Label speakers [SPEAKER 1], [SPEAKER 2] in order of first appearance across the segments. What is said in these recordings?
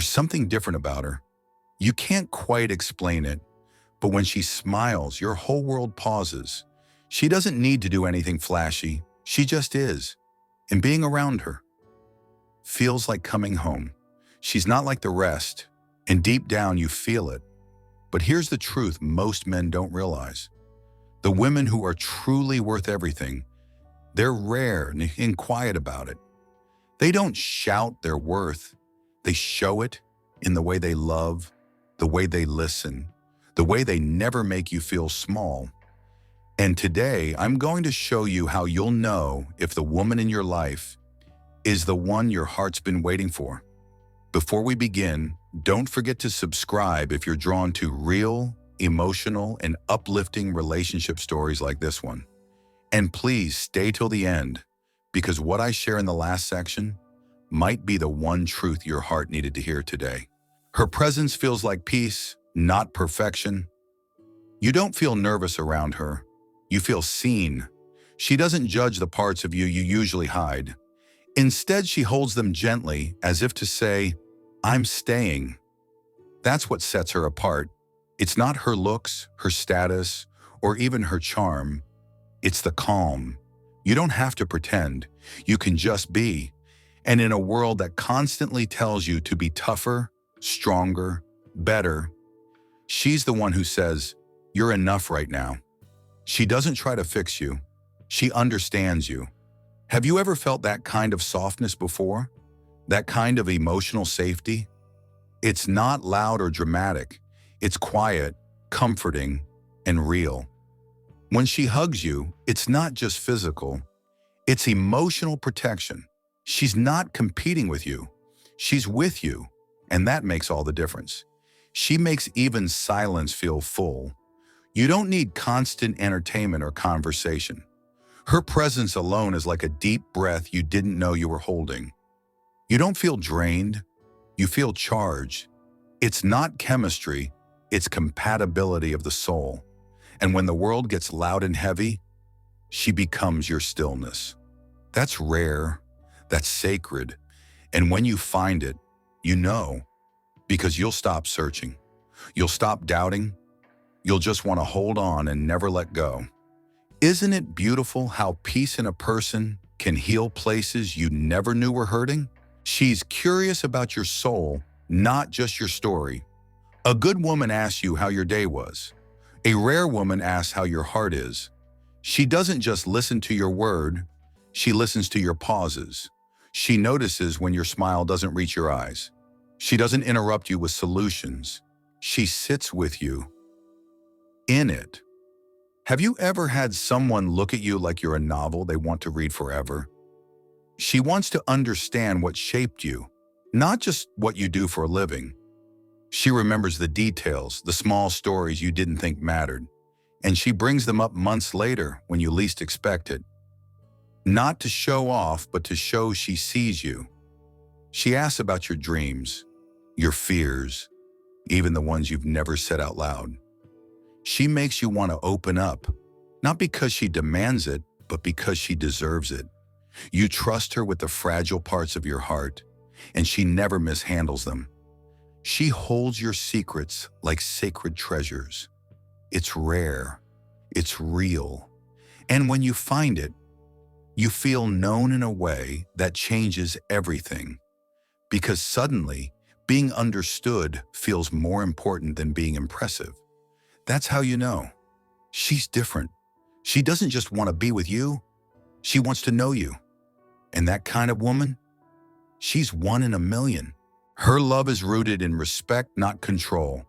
[SPEAKER 1] There's something different about her. You can't quite explain it, but when she smiles, your whole world pauses. She doesn't need to do anything flashy. She just is. And being around her feels like coming home. She's not like the rest, and deep down you feel it. But here's the truth most men don't realize. The women who are truly worth everything, they're rare and quiet about it. They don't shout their worth. They show it in the way they love, the way they listen, the way they never make you feel small. And today, I'm going to show you how you'll know if the woman in your life is the one your heart's been waiting for. Before we begin, don't forget to subscribe if you're drawn to real, emotional, and uplifting relationship stories like this one. And please stay till the end, because what I share in the last section might be the one truth your heart needed to hear today. Her presence feels like peace, not perfection. You don't feel nervous around her. You feel seen. She doesn't judge the parts of you you usually hide. Instead, she holds them gently, as if to say, "I'm staying." That's what sets her apart. It's not her looks, her status, or even her charm. It's the calm. You don't have to pretend. You can just be. And in a world that constantly tells you to be tougher, stronger, better, she's the one who says, "You're enough right now." She doesn't try to fix you. She understands you. Have you ever felt that kind of softness before? That kind of emotional safety? It's not loud or dramatic. It's quiet, comforting, and real. When she hugs you, it's not just physical. It's emotional protection. She's not competing with you. She's with you, and that makes all the difference. She makes even silence feel full. You don't need constant entertainment or conversation. Her presence alone is like a deep breath you didn't know you were holding. You don't feel drained. You feel charged. It's not chemistry. It's compatibility of the soul. And when the world gets loud and heavy, she becomes your stillness. That's rare. That's sacred. And when you find it, you know, because you'll stop searching. You'll stop doubting. You'll just want to hold on and never let go. Isn't it beautiful how peace in a person can heal places you never knew were hurting? She's curious about your soul, not just your story. A good woman asks you how your day was. A rare woman asks how your heart is. She doesn't just listen to your word, she listens to your pauses. She notices when your smile doesn't reach your eyes. She doesn't interrupt you with solutions. She sits with you in it. Have you ever had someone look at you like you're a novel they want to read forever? She wants to understand what shaped you, not just what you do for a living. She remembers the details, the small stories you didn't think mattered, and she brings them up months later when you least expect it. Not to show off, but to show she sees you. She asks about your dreams, your fears, even the ones you've never said out loud. She makes you want to open up, not because she demands it, but because she deserves it. You trust her with the fragile parts of your heart, and she never mishandles them. She holds your secrets like sacred treasures. It's rare, it's real, and when you find it, you feel known in a way that changes everything. Because suddenly, being understood feels more important than being impressive. That's how you know. She's different. She doesn't just want to be with you, she wants to know you. And that kind of woman, she's one in a million. Her love is rooted in respect, not control.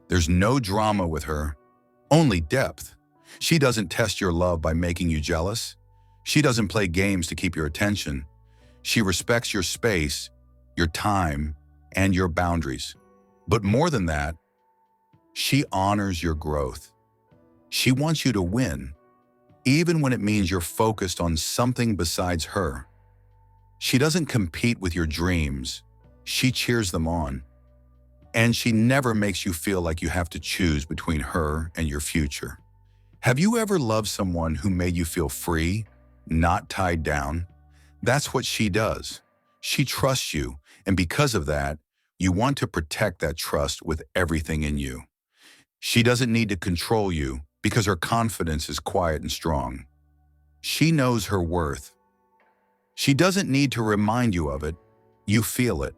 [SPEAKER 1] There's no drama with her, only depth. She doesn't test your love by making you jealous. She doesn't play games to keep your attention. She respects your space, your time, and your boundaries. But more than that, she honors your growth. She wants you to win, even when it means you're focused on something besides her. She doesn't compete with your dreams. She cheers them on. And she never makes you feel like you have to choose between her and your future. Have you ever loved someone who made you feel free, not tied down? That's what she does. She trusts you, and because of that, You want to protect that trust with everything in you. She doesn't need to control you because her confidence is quiet and strong. She knows her worth. She doesn't need to remind you of it. You feel it.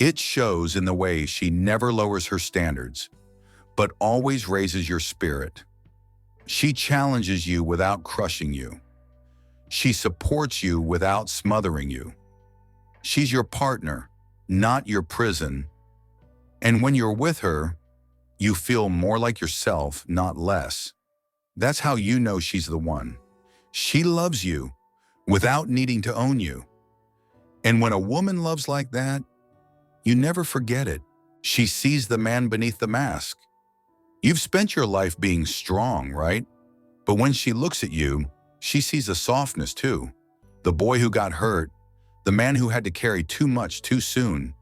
[SPEAKER 1] It shows in the way she never lowers her standards, but always raises your spirit. She challenges you without crushing you. She supports you without smothering you. She's your partner, not your prison. And when you're with her, you feel more like yourself, not less. That's how you know she's the one. She loves you without needing to own you. And when a woman loves like that, you never forget it. She sees the man beneath the mask. You've spent your life being strong, right? But when she looks at you, she sees a softness too. The boy who got hurt, the man who had to carry too much too soon.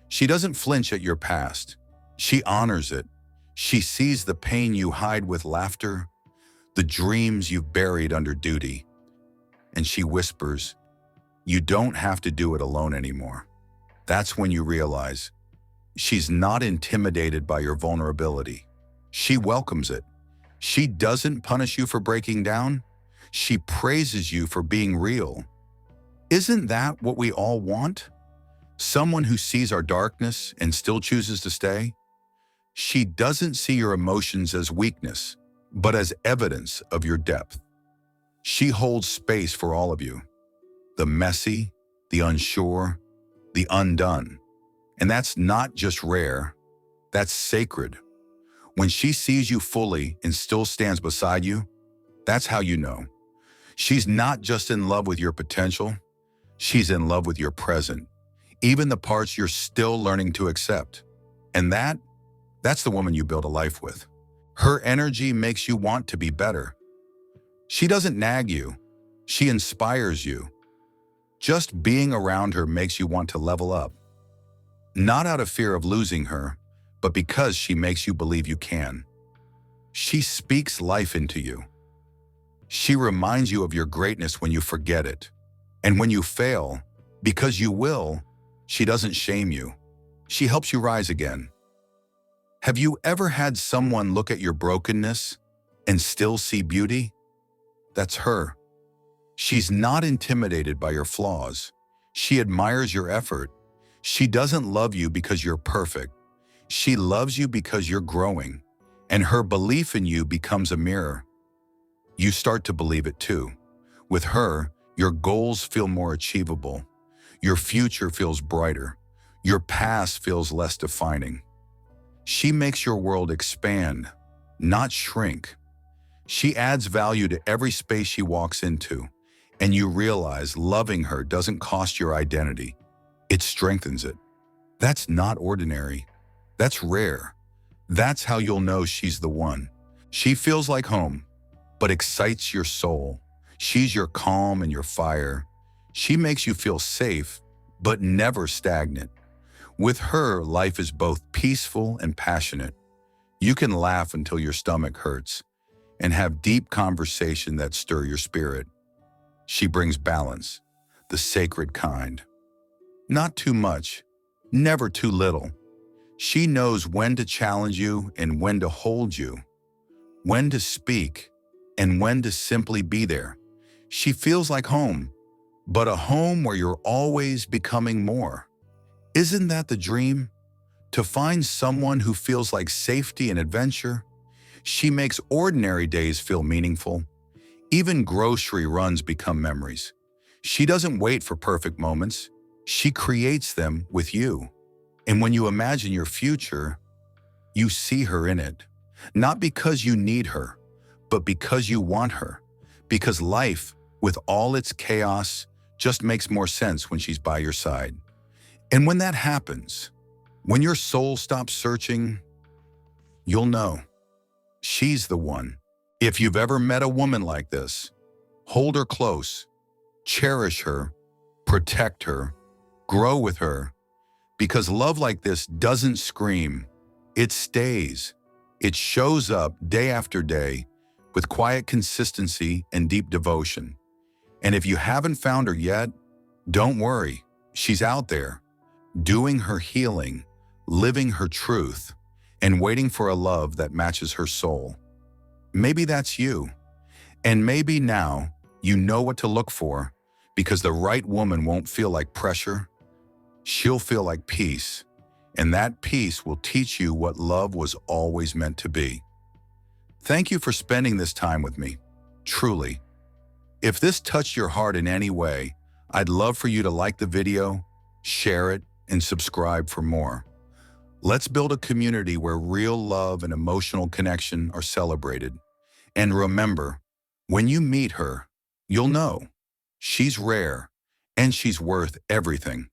[SPEAKER 1] She doesn't flinch at your past. She honors it. She sees the pain you hide with laughter, the dreams you've buried under duty. And she whispers, "You don't have to do it alone anymore." That's when you realize she's not intimidated by your vulnerability. She welcomes it. She doesn't punish you for breaking down. She praises you for being real. Isn't that what we all want? Someone who sees our darkness and still chooses to stay? She doesn't see your emotions as weakness, but as evidence of your depth. She holds space for all of you. The messy, the unsure, the undone. And that's not just rare, that's sacred. When she sees you fully and still stands beside you, that's how you know. She's not just in love with your potential, she's in love with your present, even the parts you're still learning to accept. And that's the woman you build a life with. Her energy makes you want to be better. She doesn't nag you, she inspires you. Just being around her makes you want to level up. Not out of fear of losing her, but because she makes you believe you can. She speaks life into you. She reminds you of your greatness when you forget it. And when you fail, because you will, she doesn't shame you. She helps you rise again. Have you ever had someone look at your brokenness and still see beauty? That's her. She's not intimidated by your flaws. She admires your effort. She doesn't love you because you're perfect. She loves you because you're growing, and her belief in you becomes a mirror. You start to believe it too. With her, your goals feel more achievable. Your future feels brighter. Your past feels less defining. She makes your world expand, not shrink. She adds value to every space she walks into, and you realize loving her doesn't cost your identity. It strengthens it. That's not ordinary. That's rare. That's how you'll know she's the one. She feels like home, but excites your soul. She's your calm and your fire. She makes you feel safe, but never stagnant. With her, life is both peaceful and passionate. You can laugh until your stomach hurts and have deep conversation that stir your spirit. She brings balance, the sacred kind. Not too much, never too little. She knows when to challenge you and when to hold you, when to speak and when to simply be there. She feels like home, but a home where you're always becoming more. Isn't that the dream? To find someone who feels like safety and adventure? She makes ordinary days feel meaningful. Even grocery runs become memories. She doesn't wait for perfect moments. She creates them with you. And when you imagine your future, you see her in it. Not because you need her, but because you want her. Because life, with all its chaos, just makes more sense when she's by your side. And when that happens, when your soul stops searching, you'll know she's the one. If you've ever met a woman like this, hold her close, cherish her, protect her, grow with her, because love like this doesn't scream, it stays. It shows up day after day with quiet consistency and deep devotion. And if you haven't found her yet, don't worry, she's out there, doing her healing, living her truth, and waiting for a love that matches her soul. Maybe that's you. And maybe now you know what to look for, because the right woman won't feel like pressure. She'll feel like peace. And that peace will teach you what love was always meant to be. Thank you for spending this time with me. Truly. If this touched your heart in any way, I'd love for you to like the video, share it, and subscribe for more. Let's build a community where real love and emotional connection are celebrated. And remember, when you meet her, you'll know she's rare and she's worth everything.